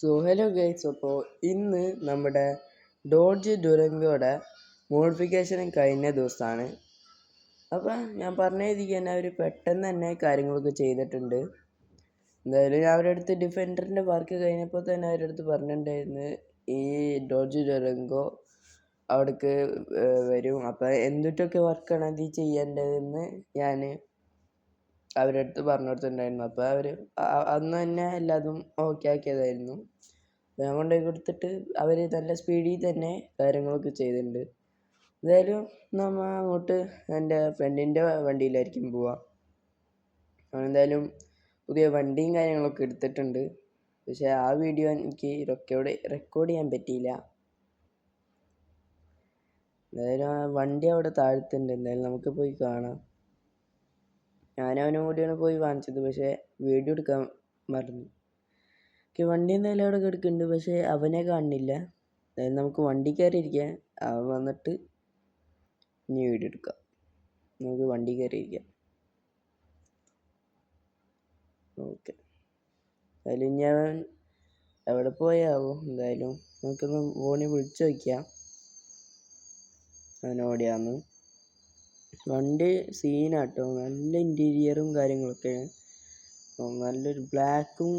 Hello guys, അപ്പോൾ ഇന്ന് നമ്മുടെ ഡോഡ്ജ് ഡുറങ്കോയുടെ മോഡിഫിക്കേഷൻ കഴിഞ്ഞ ദിവസമാണ്. അപ്പോൾ ഞാൻ പറഞ്ഞ രീതിക്ക് തന്നെ അവർ പെട്ടെന്ന് തന്നെ കാര്യങ്ങളൊക്കെ ചെയ്തിട്ടുണ്ട്. എന്തായാലും ഞാൻ അവരുടെ അടുത്ത് ഡിഫൻഡറിൻ്റെ വർക്ക് കഴിഞ്ഞപ്പോൾ തന്നെ അവരുടെ അടുത്ത് പറഞ്ഞിട്ടുണ്ടായിരുന്നു ഈ ഡോഡ്ജ് ഡുറങ്കോ അവിടേക്ക് വരും. അപ്പോൾ എന്തൊക്കെ വർക്കാണ് അത് ചെയ്യേണ്ടതെന്ന് ഞാൻ അവരുടെ അടുത്ത് പറഞ്ഞു കൊടുത്തിട്ടുണ്ടായിരുന്നു. അപ്പോൾ അവർ അന്ന് തന്നെ എല്ലാതും ഓക്കെ ആക്കിയതായിരുന്നു. ഞാൻ കൊണ്ടുപോയി കൊടുത്തിട്ട് അവർ നല്ല സ്പീഡിൽ തന്നെ കാര്യങ്ങളൊക്കെ ചെയ്തിട്ടുണ്ട്. എന്തായാലും നമ്മൾ അങ്ങോട്ട് എൻ്റെ ഫ്രണ്ടിൻ്റെ വണ്ടിയിലായിരിക്കും പോവുക. എന്തായാലും പുതിയ വണ്ടിയും കാര്യങ്ങളൊക്കെ എടുത്തിട്ടുണ്ട്. പക്ഷേ ആ വീഡിയോ എനിക്ക് റെക്കോർഡ് ചെയ്യാൻ പറ്റിയില്ല. എന്തായാലും ആ വണ്ടി അവിടെ താഴത്തുണ്ട്. എന്തായാലും നമുക്ക് പോയി കാണാം. ഞാനവനും കൂടിയാണ് പോയി വാങ്ങിച്ചത്, പക്ഷേ വീഡിയോ എടുക്കാൻ മറന്നു. വണ്ടി എന്തായാലും അവിടെ കിടക്കുന്നുണ്ട്, പക്ഷേ അവനെ കാണുന്നില്ല. അതായത് നമുക്ക് വണ്ടി കയറിയിരിക്കാം. അവൻ വന്നിട്ട് ഇനി വീഡിയോ എടുക്കാം. നമുക്ക് വണ്ടി കയറിയിരിക്കാം. ഓക്കെ, എന്തായാലും ഇനി അവൻ എവിടെ പോയാവോ. എന്തായാലും നമുക്കൊന്ന് ഫോണിൽ വിളിച്ചു വയ്ക്കാം അവനോടെയാന്ന്. വണ്ടി സീനാട്ടോ, നല്ല ഇൻറ്റീരിയറും കാര്യങ്ങളൊക്കെയാണ്. നല്ലൊരു ബ്ലാക്കും,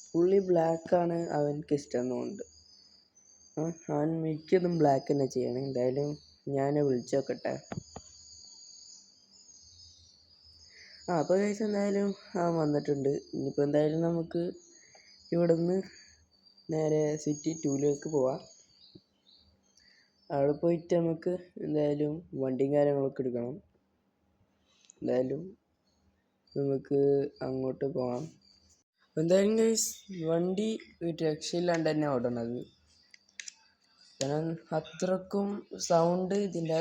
ഫുള്ളി ബ്ലാക്കാണ് അവനക്ക് ഇഷ്ടം എന്നുണ്ട്. അവൻ മിക്കതും ബ്ലാക്ക് തന്നെ ചെയ്യണം. എന്തായാലും ഞാൻ വിളിച്ചു നോക്കട്ടെ. അപ്പോൾ കഴിച്ച് എന്തായാലും അവൻ വന്നിട്ടുണ്ട്. ഇനിയിപ്പോൾ എന്തായാലും നമുക്ക് ഇവിടെ നിന്ന് നേരെ സിറ്റി 2 പോവാം. അവിടെ പോയിട്ട് നമുക്ക് എന്തായാലും വണ്ടിയും കാര്യങ്ങളൊക്കെ എടുക്കണം. എന്തായാലും നമുക്ക് അങ്ങോട്ട് പോകാം. എന്തായാലും ഗൈസ്, വണ്ടി ഒരു രക്ഷയില്ലാണ്ട് തന്നെ ഓടണത്. കാരണം അത്രക്കും സൗണ്ട് ഇതിൻ്റെ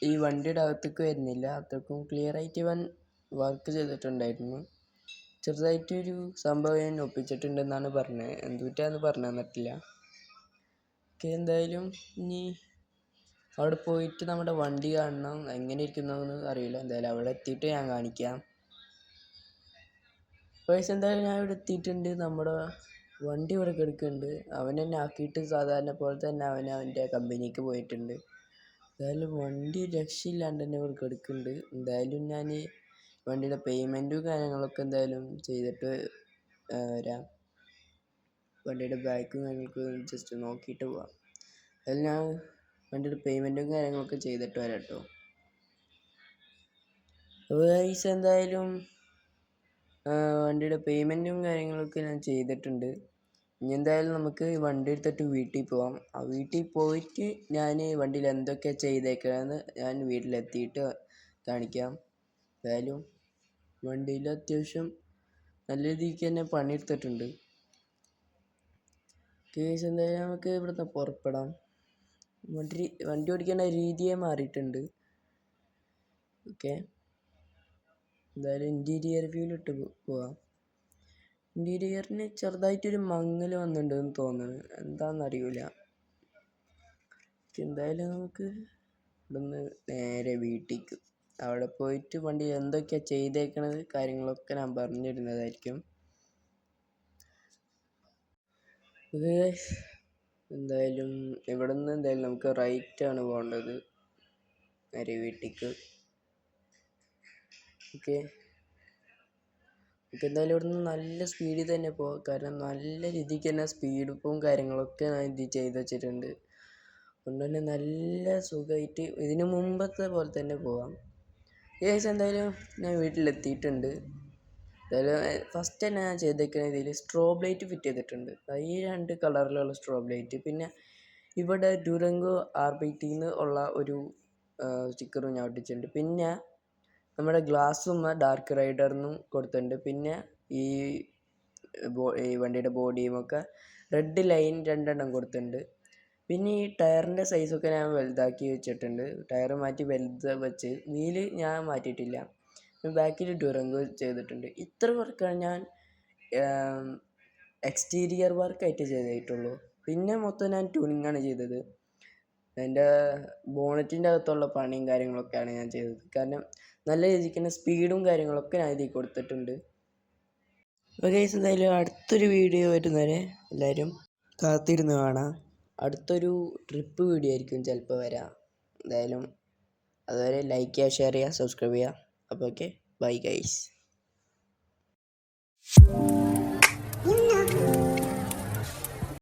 ഈ വണ്ടിയുടെ അകത്തേക്ക് വരുന്നില്ല. അത്രക്കും ക്ലിയർ ആയിട്ട് ഇവൻ വർക്ക് ചെയ്തിട്ടുണ്ടായിരുന്നു. ചെറുതായിട്ടൊരു സംഭവം ഞാൻ ഒപ്പിച്ചിട്ടുണ്ടെന്നാണ് പറഞ്ഞത്. എന്തുറ്റാന്ന് പറഞ്ഞു തന്നിട്ടില്ല. ഓക്കെ, എന്തായാലും ഇനി അവിടെ പോയിട്ട് നമ്മുടെ വണ്ടി കാണണം. എങ്ങനെ ഇരിക്കുന്നതെന്ന് അറിയില്ല. എന്തായാലും അവിടെ എത്തിയിട്ട് ഞാൻ കാണിക്കാം. പൈസ എന്തായാലും ഞാൻ ഇവിടെ എത്തിയിട്ടുണ്ട്. നമ്മുടെ വണ്ടി ഇവിടെ കിടക്കുന്നുണ്ട്. അവൻ എന്നെ ആക്കിയിട്ട് സാധാരണ പോലെ തന്നെ അവൻ്റെ കമ്പനിക്ക് പോയിട്ടുണ്ട്. എന്തായാലും വണ്ടി രക്ഷയില്ലാണ്ട് തന്നെ ഇവിടെ കിടക്കുന്നുണ്ട്. എന്തായാലും ഞാൻ വണ്ടിയുടെ പേയ്മെൻറ്റും കാര്യങ്ങളൊക്കെ എന്തായാലും ചെയ്തിട്ട് വരാം. വണ്ടിയുടെ ബാക്കും കാര്യങ്ങളൊക്കെ ജസ്റ്റ് നോക്കിയിട്ട് പോവാം. അതിൽ ഞാൻ വണ്ടിയുടെ പേയ്മെൻറ്റും കാര്യങ്ങളൊക്കെ ചെയ്തിട്ട് വരാം കേട്ടോ. അപ്പോൾ പൈസ എന്തായാലും വണ്ടിയുടെ പേയ്മെൻറ്റും കാര്യങ്ങളൊക്കെ ഞാൻ ചെയ്തിട്ടുണ്ട്. ഇനി എന്തായാലും നമുക്ക് വണ്ടി എടുത്തിട്ട് വീട്ടിൽ പോവാം. ആ വീട്ടിൽ പോയിട്ട് ഞാൻ വണ്ടിയിൽ എന്തൊക്കെയാണ് ചെയ്തേക്കണമെന്ന് ഞാൻ വീട്ടിലെത്തിയിട്ട് കാണിക്കാം. എന്തായാലും വണ്ടിയിൽ അത്യാവശ്യം നല്ല രീതിക്ക് തന്നെ പണിയെടുത്തിട്ടുണ്ട്. കേസ് എന്തായാലും നമുക്ക് ഇവിടുന്ന് പുറപ്പെടാം. വണ്ടി ഓടിക്കേണ്ട രീതിയെ മാറിയിട്ടുണ്ട്. ഓക്കെ, എന്തായാലും ഇൻറ്റീരിയർ വ്യൂവിലിട്ട് പോവാം. ഇൻറ്റീരിയറിന് ചെറുതായിട്ടൊരു മങ്ങൽ വന്നിട്ടുണ്ടെന്ന് തോന്നുന്നു. എന്താണെന്നറിയില്ല. എന്തായാലും നമുക്ക് ഇവിടുന്ന് നേരെ വീട്ടിലേക്ക്, അവിടെ പോയിട്ട് വണ്ടി എന്തൊക്കെയാണ് ചെയ്തേക്കണത് കാര്യങ്ങളൊക്കെ ഞാൻ പറഞ്ഞിരുന്നതായിരിക്കും. എന്തായാലും ഇവിടെ നിന്ന് എന്തായാലും നമുക്ക് റൈറ്റാണ് പോകേണ്ടത്, നേരെ വീട്ടിലേക്ക്. ഓക്കെ, എന്തായാലും ഇവിടെ നിന്ന് നല്ല സ്പീഡിൽ തന്നെ പോകാം. കാരണം നല്ല രീതിക്ക് തന്നെ സ്പീഡും കാര്യങ്ങളൊക്കെ ഞാൻ ഇത് ചെയ്ത് വെച്ചിട്ടുണ്ട്. അതുകൊണ്ട് തന്നെ നല്ല സുഖമായിട്ട് ഇതിന് മുമ്പത്തെ പോലെ തന്നെ പോവാം. എന്തായാലും ഞാൻ വീട്ടിലെത്തിയിട്ടുണ്ട്. എന്തായാലും ഫസ്റ്റ് തന്നെ ഞാൻ ചെയ്തേക്കുന്ന ഇതിൽ സ്ട്രോബ് ലൈറ്റ് ഫിറ്റ് ചെയ്തിട്ടുണ്ട്. ഈ 2 കളറിലുള്ള സ്ട്രോബ് ലൈറ്റ്. പിന്നെ ഇവിടെ ഡുറങ്കോ ആർബിറ്റിന്ന് ഉള്ള ഒരു സ്റ്റിക്കറും ഞാൻ ഒട്ടിച്ചിട്ടുണ്ട്. പിന്നെ നമ്മുടെ ഗ്ലാസ്സും ഡാർക്ക് റൈഡറിനും കൊടുത്തിട്ടുണ്ട്. പിന്നെ ഈ വണ്ടിയുടെ ബോഡിയും ഒക്കെ റെഡ് ലൈൻ 2 കൊടുത്തിട്ടുണ്ട്. പിന്നെ ഈ ടയറിൻ്റെ സൈസൊക്കെ ഞാൻ വലുതാക്കി വെച്ചിട്ടുണ്ട്. ടയർ മാറ്റി വലുത് വെച്ച്, വീല് ഞാൻ മാറ്റിയിട്ടില്ല. ബാക്കിൽ ഡുറങ്കോ ചെയ്തിട്ടുണ്ട്. ഇത്ര വർക്കാണ് ഞാൻ എക്സ്റ്റീരിയർ വർക്കായിട്ട് ചെയ്തിട്ടുള്ളൂ. പിന്നെ മൊത്തം ഞാൻ ട്യൂണിങ്ങാണ് ചെയ്തത്. എൻ്റെ ബോണറ്റിൻ്റെ അകത്തുള്ള പണിയും കാര്യങ്ങളൊക്കെയാണ് ഞാൻ ചെയ്തത്. കാരണം നല്ല രീതിക്ക് തന്നെ സ്പീഡും കാര്യങ്ങളൊക്കെ ഞാൻ ഇതിൽ കൊടുത്തിട്ടുണ്ട്. അപ്പോൾ ഗൈസ് എന്തായാലും അടുത്തൊരു വീഡിയോ വരുന്നവരെ എല്ലാവരും കാത്തിരുന്ന് കാണാം. അടുത്തൊരു ട്രിപ്പ് വീഡിയോ ആയിരിക്കും ചിലപ്പോൾ വരാം. എന്തായാലും അതുവരെ ലൈക്ക് ചെയ്യുക, ഷെയർ ചെയ്യുക, സബ്സ്ക്രൈബ് ചെയ്യുക. അപ്പോൾ ഓക്കെ, ബൈ ഗൈസ്.